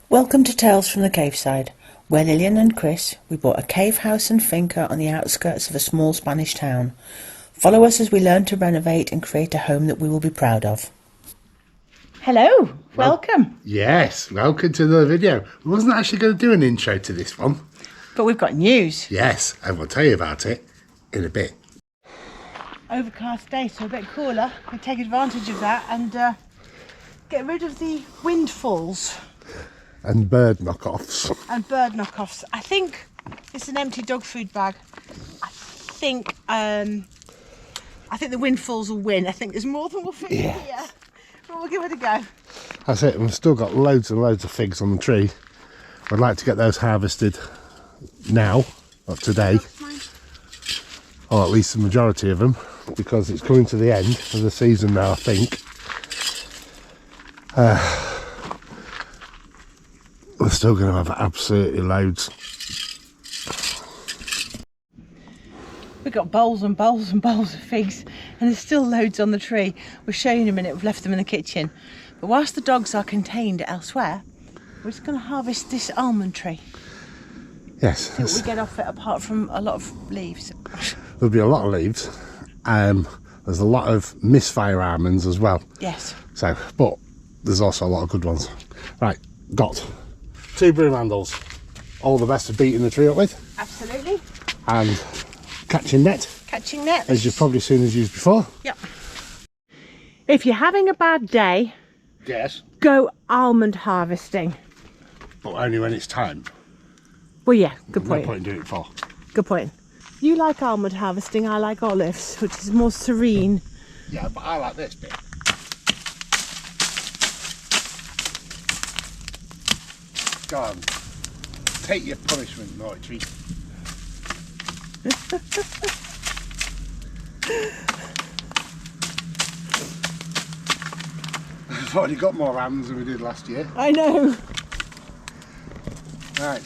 Welcome to Tales from the Caveside, where Lillian and Chris, we bought a cave house and finca on the outskirts of a small Spanish town. Follow us as we learn to renovate and create a home that we will be proud of. Hello, welcome. Yes, welcome to the video. We wasn't actually going to do an intro to this one. But we've got news. Yes, and we'll tell you about it in a bit. Overcast day, so a bit cooler. We take advantage of that and get rid of the windfalls And bird knockoffs. and bird knockoffs. I think it's an empty dog food bag. I think the windfalls will win. I think there's more than we'll fit in here. But we'll give it a go. That's it, we've still got loads and loads of figs on the tree. I'd like to get those harvested now, not today, or at least the majority of them, because it's coming to the end of the season now, I think. We're still going to have absolutely loads. We've got bowls and bowls and bowls of figs, and there's still loads on the tree. We'll show you in a minute. We've left them in the kitchen. But whilst the dogs are contained elsewhere, we're just going to harvest this almond tree. Yes. See what we get off it, apart from a lot of leaves. There'll be a lot of leaves. There's a lot of misfire almonds as well. Yes. So, but there's also a lot of good ones. Right, got 2 broom handles. All the best for beating the tree up with. Absolutely. And catching net, Catching net. as you've probably seen us use before. Yep. If you're having a bad day, Yes. go almond harvesting. But only when it's time. Well, yeah, good No point. point in doing it for. Good point. You like almond harvesting, I like olives, which is more serene. Yeah, but I like this bit. Go on. Take your punishment, naughty tree. We've already got more hands than we did last year. I know. Right.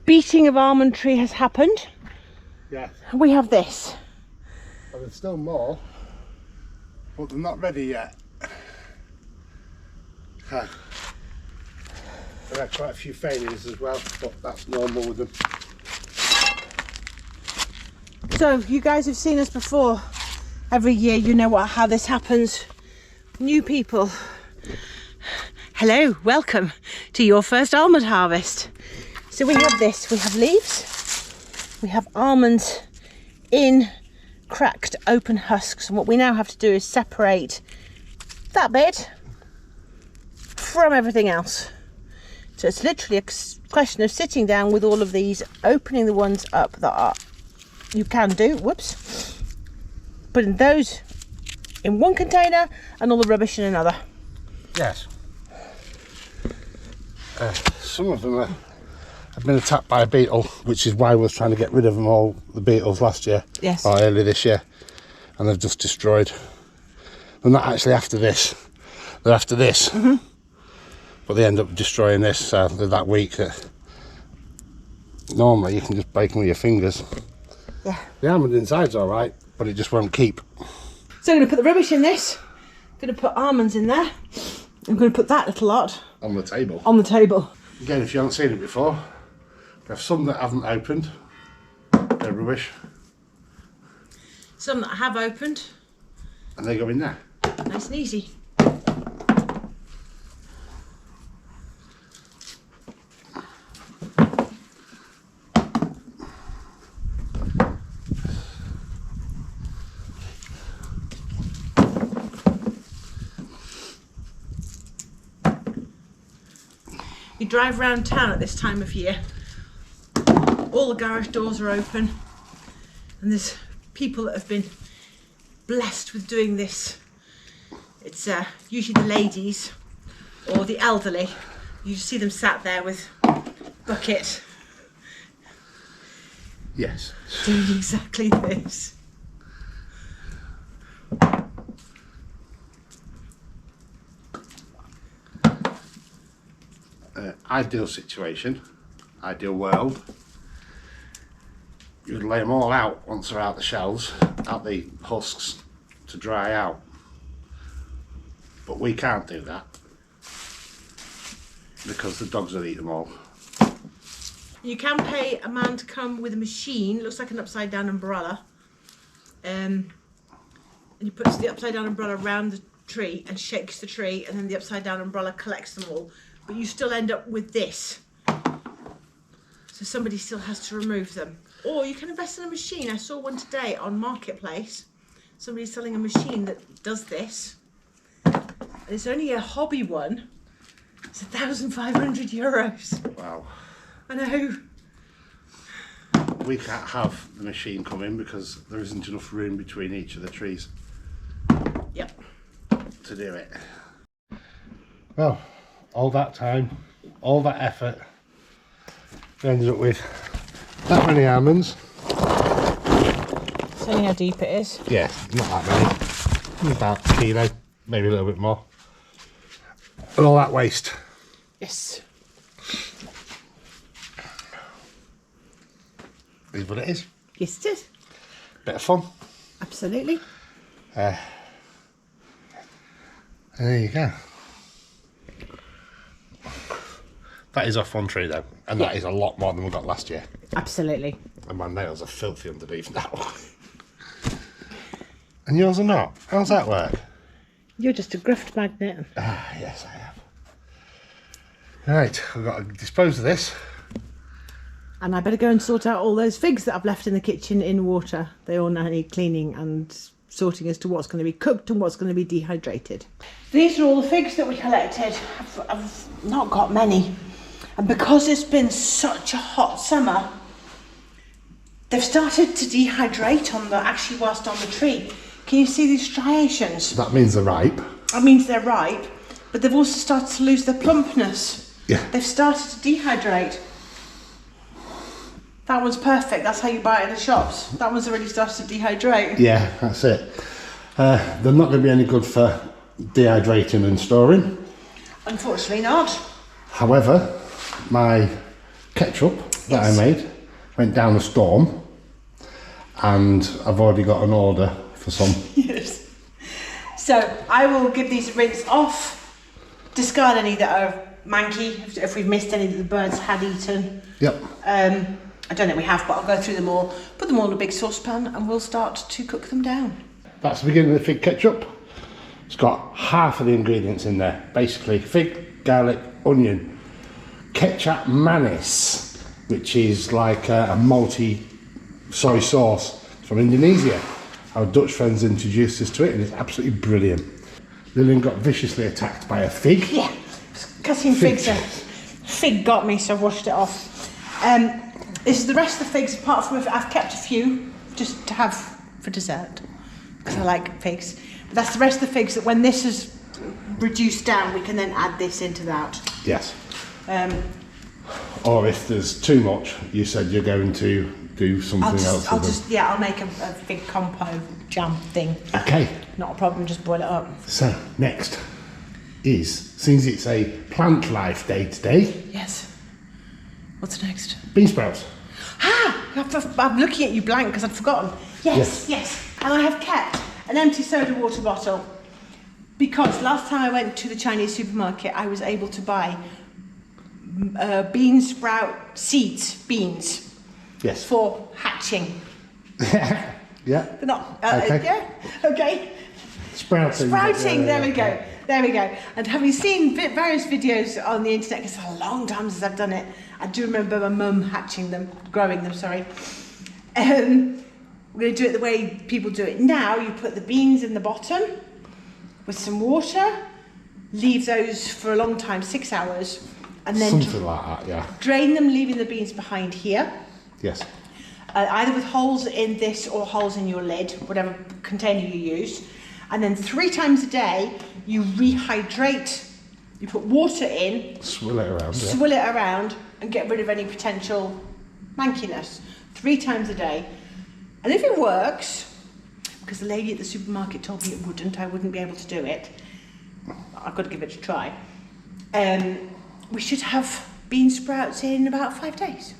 Beating of almond tree has happened. Yeah. We have this. Well, there's still more, but they're not ready yet. There are quite a few failures as well, but that's normal with them. So you guys have seen us before. Every year, you know how this happens. New people. Hello, welcome to your first almond harvest. So we have this, we have leaves, we have almonds in cracked open husks, and what we now have to do is separate that bit from everything else. So it's literally a question of sitting down with all of these, opening the ones up that are you can do, whoops, putting those in one container and all the rubbish in another. Yes. Some of them have been attacked by a beetle, which is why we were trying to get rid of them all, the beetles last year. Yes. Or early this year. And they've just destroyed. They're not actually after this. They're after this. Mm-hmm. But they end up destroying this, so they're that weak that normally you can just break them with your fingers. Yeah. The almond inside's alright, but it just won't keep. So I'm going to put the rubbish in this. I'm going to put almonds in there. I'm going to put that little lot On the table. on the table. Again, if you haven't seen it before, we have some that haven't opened. They're rubbish. Some that I have opened. And they go in there. Nice and easy. You drive around town at this time of year, all the garage doors are open, and there's people that have been blessed with doing this. It's usually the ladies or the elderly. You see them sat there with a bucket Yes. doing exactly this. Ideal situation, ideal world. You would lay them all out once they're out the shells, out the husks, to dry out. But we can't do that because the dogs will eat them all. You can pay a man to come with a machine, looks like an upside down umbrella, and he puts the upside down umbrella around the tree and shakes the tree, and then the upside down umbrella collects them all, but you still end up with this, so somebody still has to remove them. Or you can invest in a machine. I saw one today on Marketplace. Somebody's selling a machine that does this. It's only a hobby one. It's €1,500. Wow. I know. We can't have the machine come in because there isn't enough room between each of the trees. Yep. To do it. Well, all that time, all that effort, we ended up with that many almonds. Tell you how deep it is. Yeah, not that many. About a kilo, maybe a little bit more. And all that waste. Yes. Is what it is. Yes, it is. Bit of fun. Absolutely. And there you go. That is off one tree though, and that is a lot more than we got last year. Absolutely. And my nails are filthy underneath now. And yours are not? How's that work? You're just a grift magnet. Ah, yes I am. Right, we've got to dispose of this. And I better go and sort out all those figs that I've left in the kitchen in water. They all now need cleaning and sorting as to what's going to be cooked and what's going to be dehydrated. These are all the figs that we collected. I've not got many. And because it's been such a hot summer, they've started to dehydrate actually whilst on the tree. Can you see these striations? That means they're ripe. That means they're ripe, but they've also started to lose their plumpness. Yeah. They've started to dehydrate. That one's perfect. That's how you buy it in the shops. That one's already started to dehydrate. Yeah, that's it. They're not going to be any good for dehydrating and storing. Unfortunately not. However, my ketchup that I made went down a storm, and I've already got an order for some. Yes. So I will give these a rinse off, discard any that are manky, if we've missed any that the birds had eaten. Yep. I don't think we have, but I'll go through them all, put them all in a big saucepan, and we'll start to cook them down. That's the beginning of the fig ketchup. It's got half of the ingredients in there. Basically, fig, garlic, onion, ketchup manis, which is like a malty soy sauce from Indonesia. Our Dutch friends introduced us to it, and it's absolutely brilliant. Lillian got viciously attacked by a fig. Yeah, cutting figs. Fig got me, so I've washed it off. This is the rest of the figs, apart from I've kept a few just to have for dessert, because I like figs. But that's the rest of the figs that when this is reduced down, we can then add this into that. Yes. Or if there's too much, you said you're going to do something else. I'll make a fig compo jam thing. Okay. Not a problem, just boil it up. So, next is, since it's a plant life day today. Yes. What's next? Bean sprouts. I'm looking at you blank because I'd forgotten. Yes. And I have kept an empty soda water bottle because last time I went to the Chinese supermarket, I was able to buy bean sprout seeds, beans. Yes. For hatching. Yeah. They're not. Okay. Yeah. Okay. Sprouting. There we go. There we go. And having seen various videos on the internet, because it's a long time since I've done it, I do remember my mum growing them, sorry. We're going to do it the way people do it now. You put the beans in the bottom with some water, leave those for a long time, 6 hours, and then something like that, yeah. Drain them, leaving the beans behind here. Yes. Either with holes in this or holes in your lid, whatever container you use. And then 3 times a day, you rehydrate. You put water in. Swill it around. Swill it around and get rid of any potential mankiness. 3 times a day. And if it works, because the lady at the supermarket told me it wouldn't, I wouldn't be able to do it. I've got to give it a try. We should have bean sprouts in about 5 days.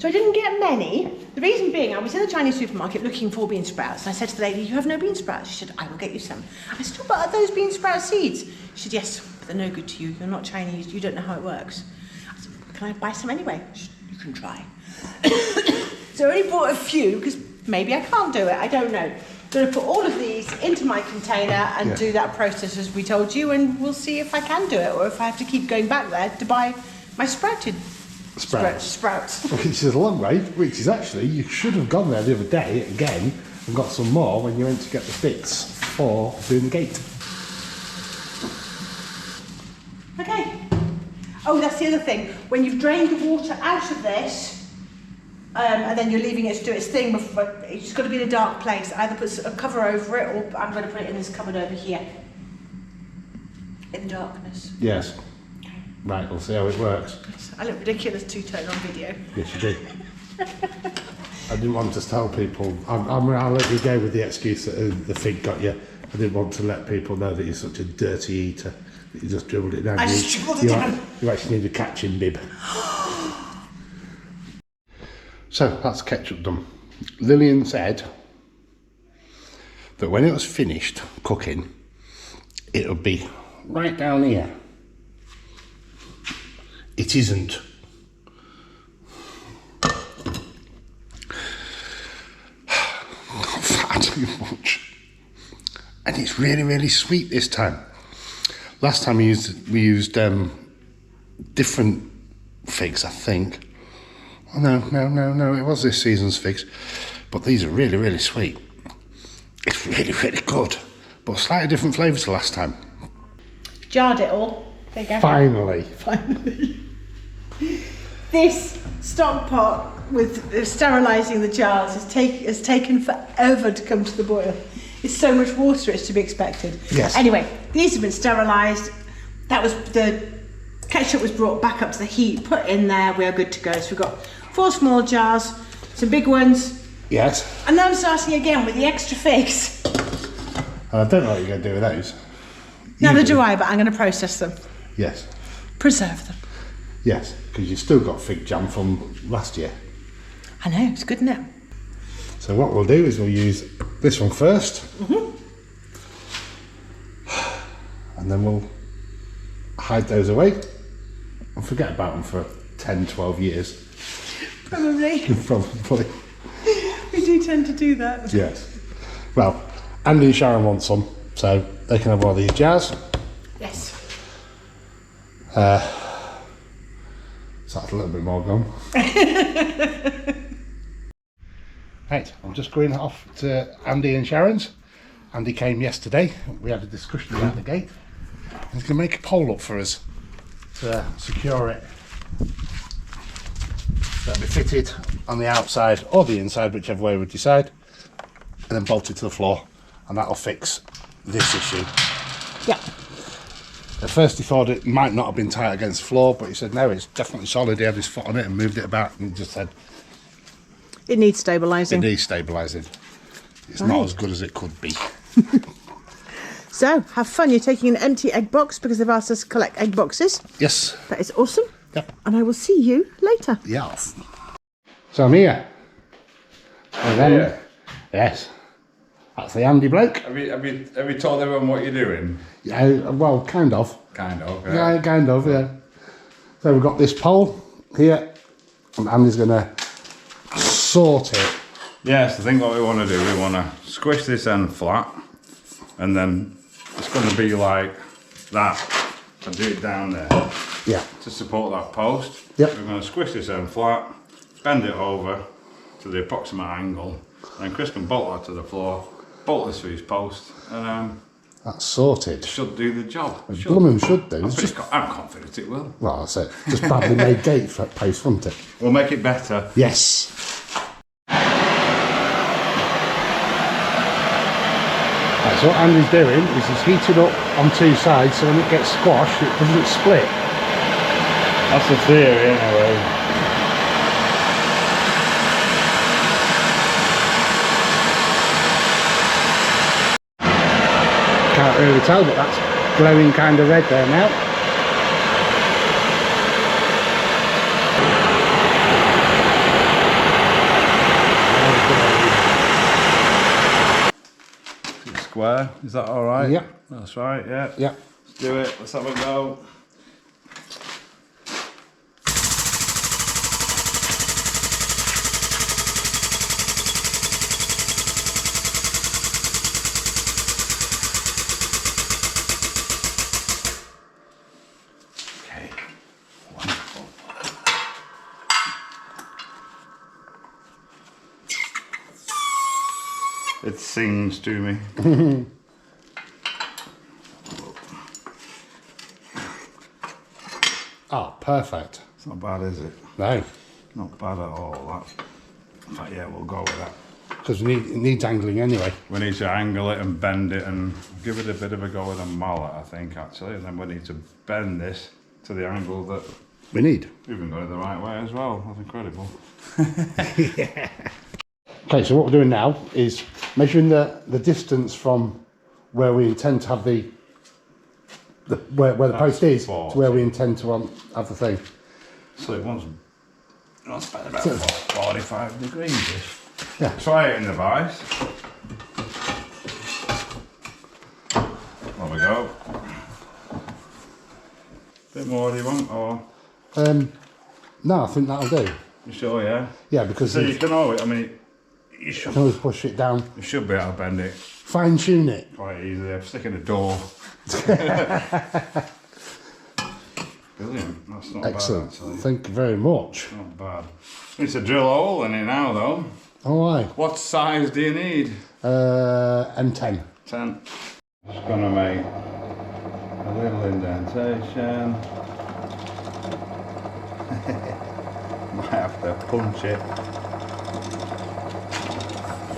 So I didn't get many. The reason being, I was in the Chinese supermarket looking for bean sprouts, and I said to the lady, "You have no bean sprouts?" She said, "I will get you some." I said, "Oh, but are those bean sprout seeds?" She said, "Yes, but they're no good to you. You're not Chinese. You don't know how it works." I said, "Can I buy some anyway?" She said, "You can try." So I only bought a few, because maybe I can't do it. I don't know. I'm going to put all of these into my container and do that process as we told you, and we'll see if I can do it, or if I have to keep going back there to buy my sprouted sprouts. Which is a long way, which is actually, you should have gone there the other day again and got some more when you went to get the bits for doing the gate. Okay. Oh, that's the other thing. When you've drained the water out of this, and then you're leaving it to do its thing, it's got to be in a dark place. Either put a cover over it, or I'm going to put it in this cupboard over here. In darkness. Yes. Okay. Right, we'll see how it works. I look ridiculous two-tone on video. Yes, you do. I didn't want to tell people. I'll let you go with the excuse that the fig got you. I didn't want to let people know that you're such a dirty eater that you just dribbled it down. I just dribbled it down. You actually need a catching bib. So that's ketchup done. Lillian said that when it was finished cooking, it would be right down here. It isn't. Not far too much. And it's really, really sweet this time. Last time we used different figs, I think. Oh, no, it was this season's figs. But these are really, really sweet. It's really, really good. But slightly different flavour to last time. Jarred it all. There you go. Finally. This stock pot with sterilising the jars has taken forever to come to the boil. It's so much water it's to be expected. Yes. Anyway, these have been sterilised. That was the ketchup was brought back up to the heat, put in there. We are good to go. So we've got 4 small jars, some big ones. Yes. And then I'm starting again with the extra figs. I don't know what you're going to do with those. Neither do I, but I'm going to process them. Yes. Preserve them. Yes, because you've still got fig jam from last year. I know, it's good, isn't it? So what we'll do is we'll use this one first. And then we'll hide those away and forget about them for 10, 12 years. Probably. Probably. We do tend to do that. Yes. Well, Andy and Sharon want some, so they can have one of these jars. Yes. So that's a little bit more gone. Right, I'm just going off to Andy and Sharon's. Andy came yesterday. We had a discussion about the gate. He's going to make a pole up for us to secure it. That'll be fitted on the outside or the inside, whichever way we decide, and then bolted to the floor, and that'll fix this issue. Yeah. At first he thought it might not have been tight against the floor, but he said no, it's definitely solid. He had his foot on it and moved it about, and he just said It needs stabilising. it needs stabilising. It's not as good as it could be. So, have fun. You're taking an empty egg box because they've asked us to collect egg boxes. Yes. That is awesome. Yep. And I will see you later. Yes. So I'm here. And then, yes. That's the Andy bloke. Have you told everyone what you're doing? Yeah, well, kind of. Kind of. Yeah, kind of, yeah. So we've got this pole here, and Andy's going to sort it. Yes, I think what we want to do, we want to squish this end flat, and then it's going to be like that, and do it down there Yeah. to support that post. Yep. We're going to squish this end flat, bend it over to the approximate angle, and Chris can bolt that to the floor, bolt this through his post, and That's sorted. should do the job. Blummin should do. It's just, I'm confident it will. well, that's it. Just badly made gate for post, wasn't it? We'll make it better. Yes. Right, so what Andy's doing is he's heated up on 2 sides, so when it gets squashed, it doesn't split. That's the theory anyway. Can't really tell, but that's glowing kind of red there now. square. Is that all right? Yeah. That's right, yeah. Yeah. Let's do it. Let's have a go. Okay. Wonderful. It sings to me. Ah, perfect. It's not bad, is it? No, Not bad at all. That. In fact, yeah, we'll go with that. because it needs angling anyway. We need to angle it and bend it and give it a bit of a go with a mallet, I think, actually. And then we need to bend this to the angle that We need. we've even got it the right way as well. That's incredible. Okay, so what we're doing now is measuring the distance from where we intend to have where the post is 40. to where we intend to have the thing. So it wants about 45 degrees-ish. Yeah. Try it in the vise. There we go. Bit more do you want, or? No, I think that'll do. You sure, yeah? Yeah, because So you you can always, I mean, you should, can always push it down, you should be able to bend it fine tune it. quite easily. I'm sticking a door. Brilliant. That's not Excellent. bad, actually. Thank you very much. Not bad. Need to drill a hole in it now, though. All right. What size do you need? M10. 10. Just gonna make a little indentation. Might have to punch it.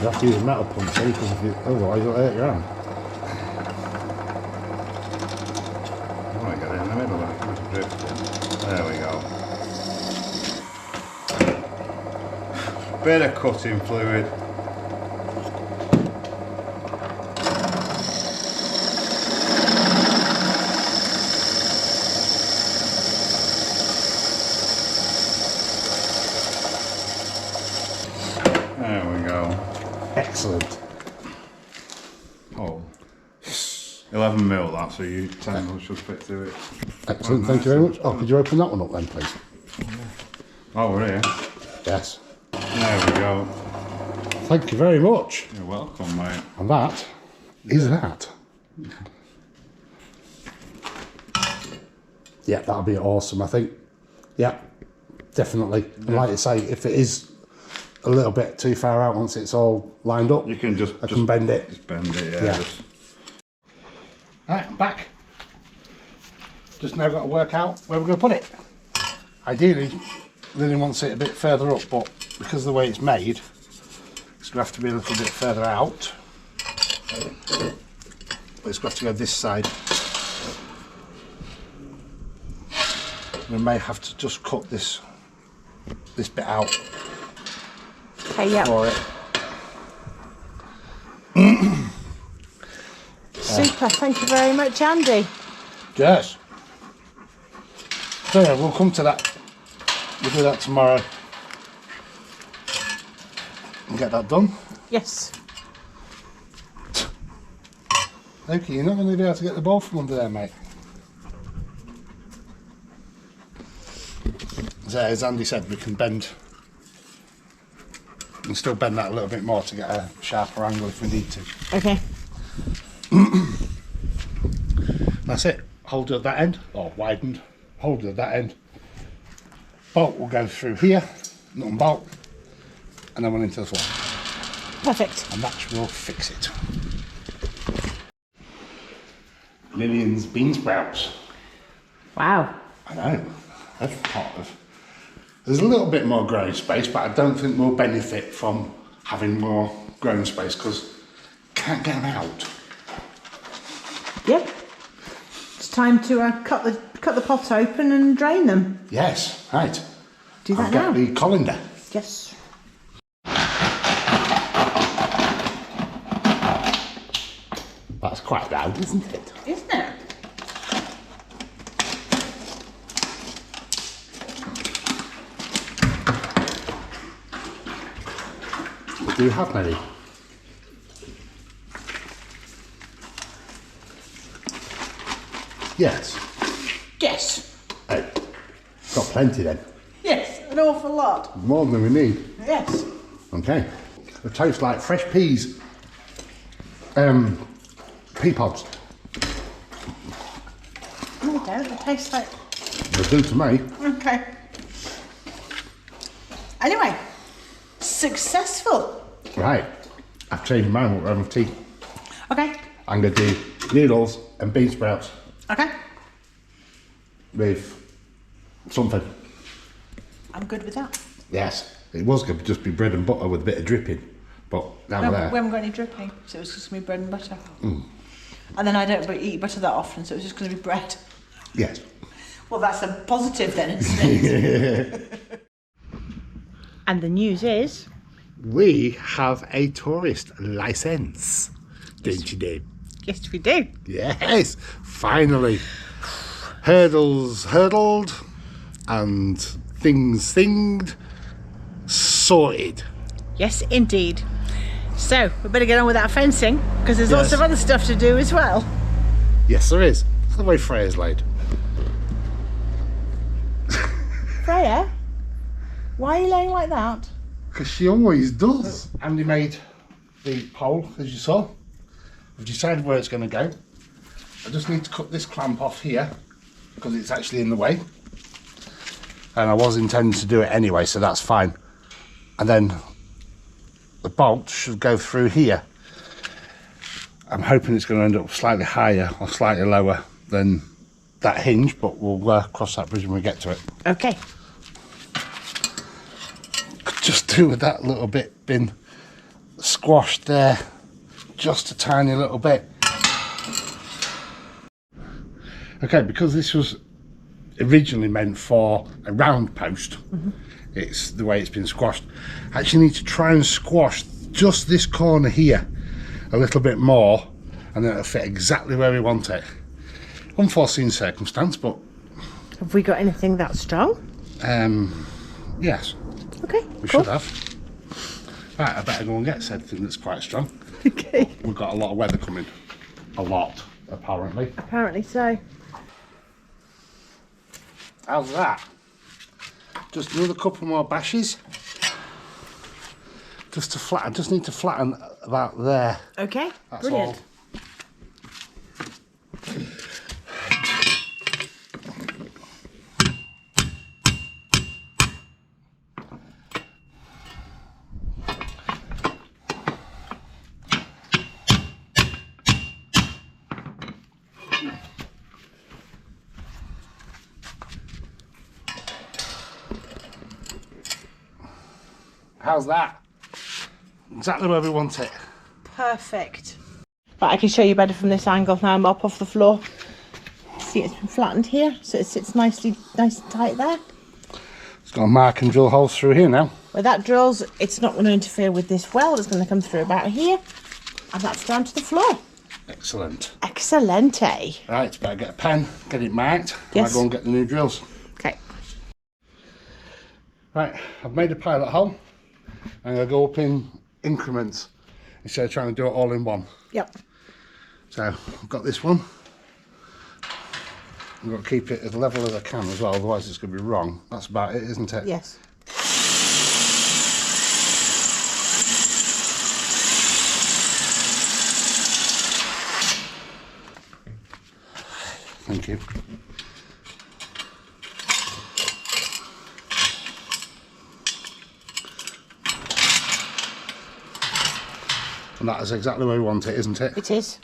You have to use a metal punch, because otherwise it'll hurt your hand. I want to get it in the middle when it comes drifting. There we go. Bit of cutting fluid. There we go. Excellent. Oh. 11 mil that, so you 10 mil should fit through it. Excellent. Thank you very much. Oh, could you open that one up then, please? Oh, we're here. Yes. There we go. Thank you very much. You're welcome, mate. And that is that. Yeah, that'll be awesome, I think. Yeah, definitely. And like you say, if it is a little bit too far out once it's all lined up, You can just I can bend it. Just bend it, yeah. Yeah. Just, Right, back. Just now got to work out where we're going to put it. Ideally, Lily wants it a bit further up, but because of the way it's made, it's going to have to be a little bit further out. But it's got to go this side. We may have to just cut this bit out Okay, yeah. for it. Super. Thank you very much, Andy. Yes. So yeah, we'll come to that. We'll do that tomorrow and get that done. Yes. Okay, you're not going to be able to get the ball from under there, mate. So as Andy said, we can still bend that a little bit more to get a sharper angle if we need to. Okay. That's it. Holder at that end, or widened. Holder at that end. Bolt will go through here, nut and bolt, and then one into the floor. Perfect. And that will fix it. Lillian's bean sprouts. Wow. I know. That's part of. There's a little bit more growing space, but I don't think we'll benefit from having more growing space because can't get them out. Yep. It's time to cut the pot open and drain them. Yes, right. Do that I'll now. get the colander. Yes. That's quite loud, isn't it? Isn't it? Do you have many? Yes. Yes. Hey, got plenty then. Yes, an awful lot. More than we need. Yes. Okay. They taste like fresh peas. Pea pods. No, they don't. They taste like... They do to me. Okay. Anyway, successful. Right. I've changed mine. We're having tea. Okay. I'm going to do noodles and bean sprouts Okay. with something. I'm good with that. Yes. It was going to just be bread and butter with a bit of dripping. But now No, we're there. we haven't got any dripping, so it's just going to be bread and butter. And then I don't eat butter that often, so it's just going to be bread. Yes. Well, that's a positive then, isn't it? And the news is... We have a tourist license. Don't you know? Yes, we do. Yes. Finally. Hurdled and things thinged. Sorted. Yes, indeed. So, we better get on with that fencing, because there's lots Yes. of other stuff to do as well. Yes, there is. That's the way Freya's laid. Freya, why are you laying like that? Because she always does. Andy made the pole, as you saw. We've decided where it's going to go. I just need to cut this clamp off here, because it's actually in the way. And I was intending to do it anyway, so that's fine. And then the bolt should go through here. I'm hoping it's going to end up slightly higher or slightly lower than that hinge, but we'll cross that bridge when we get to it. Okay. Could just do with that little bit been squashed there, just a tiny little bit. Okay, because this was originally meant for a round post, it's the way it's been squashed. I actually need to try and squash just this corner here a little bit more, and then it'll fit exactly where we want it. Unforeseen circumstance, but Have we got anything that strong? yes, Okay, we cool. should have. Right, I better go and get said thing that's quite strong. Okay. We've got a lot of weather coming. A lot, apparently. Apparently so. How's that? Just another couple more bashes. Just to flatten, I just need to flatten about there. Okay, That's brilliant. all. How's that? Exactly where we want it. Perfect. Right, I can show you better from this angle now. I'm up off the floor. See, it's been flattened here, so it sits nice and tight there. It's got a mark and drill holes through here now. Where that drills, it's not going to interfere with this weld. It's going to come through about here, and that's down to the floor. Excellent. Excellente. Right, better get a pen, get it marked, and Yes. I'll go and get the new drills. Okay. Right, I've made a pilot hole. I'm going to go up in increments instead of trying to do it all in one. Yep. So I've got this one. I've got to keep it as level as I can as well, otherwise it's going to be wrong. That's about it, isn't it? Yes. Thank you. And that is exactly where we want it, isn't it? It is.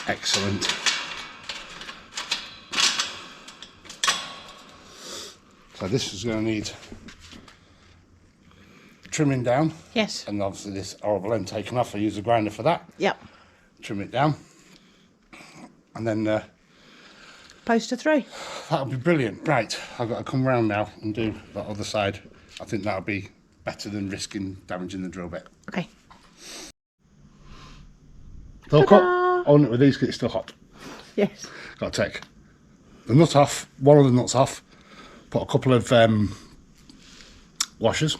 Excellent. So this is going to need trimming down, Yes. and obviously this horrible end taken off. I use a grinder for that. Yep. Trim it down, and then Poster through. that'll be brilliant. Right, I've got to come round now and do that other side. I think that'll be better than risking damaging the drill bit. Okay. They'll cut on it with these because it's still hot. Yes. Got to take the nut off, one of the nuts off, put a couple of washers,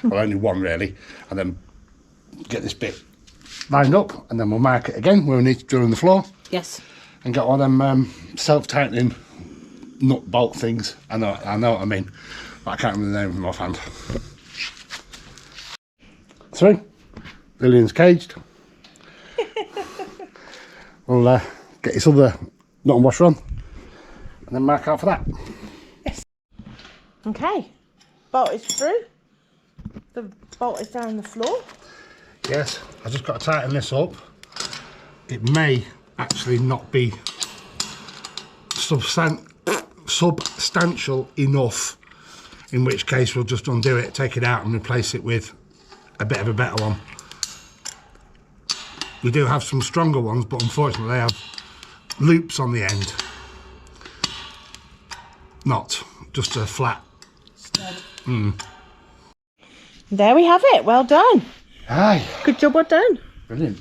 well only one really, and then get this bit lined up, and then we'll mark it again where we need to drill in the floor. Yes. and get one of them self-tightening nut bolt things. I know what I mean, but I can't remember the name of them offhand. 3. Lillian's caged. We'll get this other nut and washer on and then mark out for that. Yes. Okay, bolt is through. The bolt is down on the floor. Yes, I just got to tighten this up. It may actually not be substantial enough, in which case we'll just undo it, take it out and replace it with a bit of a better one. We do have some stronger ones, but unfortunately they have loops on the end. Not just a flat stud. There we have it, well done. Aye. Good job, well done. Brilliant.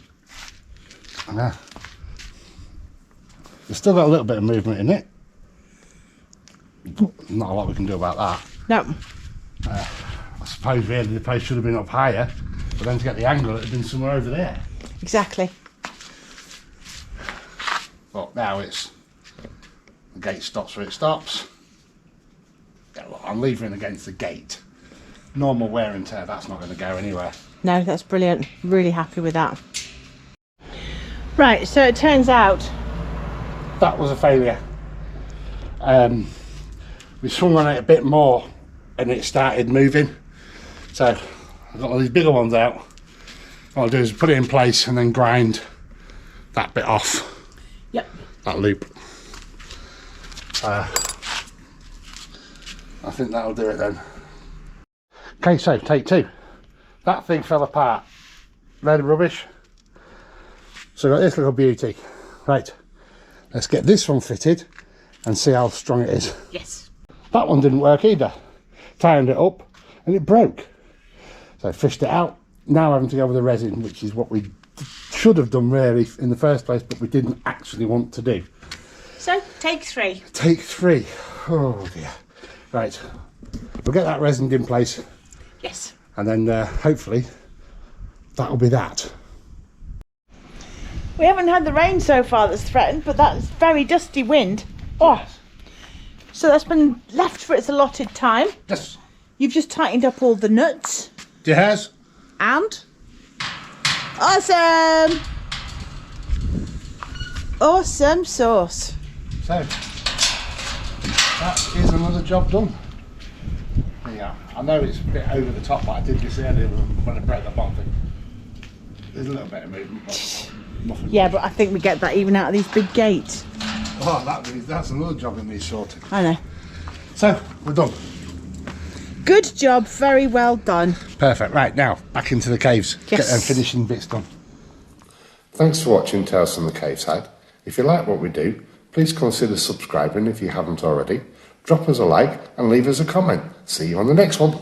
There's still got a little bit of movement in it. Not a lot we can do about that. No. I suppose really the post should have been up higher, but then to get the angle it had been somewhere over there. Exactly. But now it's, the gate stops where it stops. Yeah, look, I'm leaving against the gate. Normal wear and tear, that's not going to go anywhere. No, that's brilliant. Really happy with that. Right, so it turns out that was a failure. We swung on it a bit more and it started moving. So I've got all these bigger ones out. What I'll do is put it in place and then grind that bit off. Yep. That loop. I think that'll do it then. Okay, so take 2. That thing fell apart. Load of rubbish. So I've got this little beauty. Right, let's get this one fitted and see how strong it is. yes. That one didn't work either. Tightened it up and it broke. So I fished it out. Now having to go with the resin, which is what we should have done really in the first place, but we didn't actually want to do. So, take 3. Take 3. Oh dear. Right, we'll get that resined in place. Yes. And then hopefully that'll be that. We haven't had the rain so far that's threatened, but that's very dusty wind. Oh. Yes. So that's been left for its allotted time. Yes. You've just tightened up all the nuts. Yes. And awesome! Awesome sauce. So that is another job done. There you go. I know it's a bit over the top, but I did this earlier when I broke the bottom thing. There's a little bit of movement, but nothing. Yeah, but I think we get that even out of these big gates. Oh, that's another job in me sorted. I know. So we're done. Good job, very well done. Perfect. Right, now back into the caves. Yes. Get them finishing bits done. Thanks for watching Tales from the Cave Side. If you like what we do, please consider subscribing if you haven't already. Drop us a like and leave us a comment. See you on the next one.